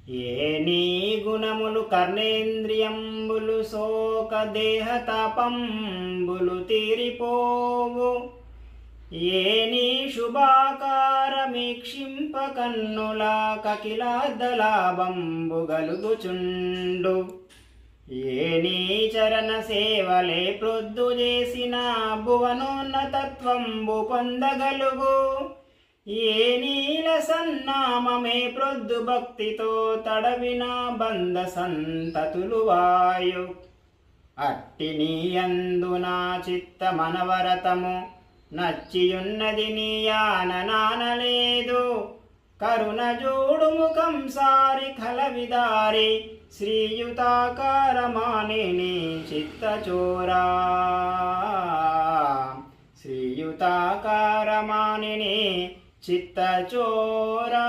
ఏ నీ గుణములు కర్ణేంద్రియంబులు శోక దేహతాపంబులు తీరిపోవు. ఏ నీ శుభాకారమీక్షింప కన్నుల కకిలార్ధలాభంబు గలుగుచుండు. ఏ నీ చరణ సేవలే ప్రొద్దు చేసిన భువనోన్నతత్వంబు పొందగలుగు. ఏ నీల సన్నామమే ప్రొద్దు భక్తితో తడవిన బంధ సంతతులు వాయు. అట్టి నీ నా చిత్త మనవరతము నచ్చియున్నది నీ నానలేదు. కరుణ జోడు ముఖం సారి కలవిదారి శ్రీయుతాకారమానిని చిత్తచోరా. శ్రీయుతాకారమానిని చిత్తచోరా.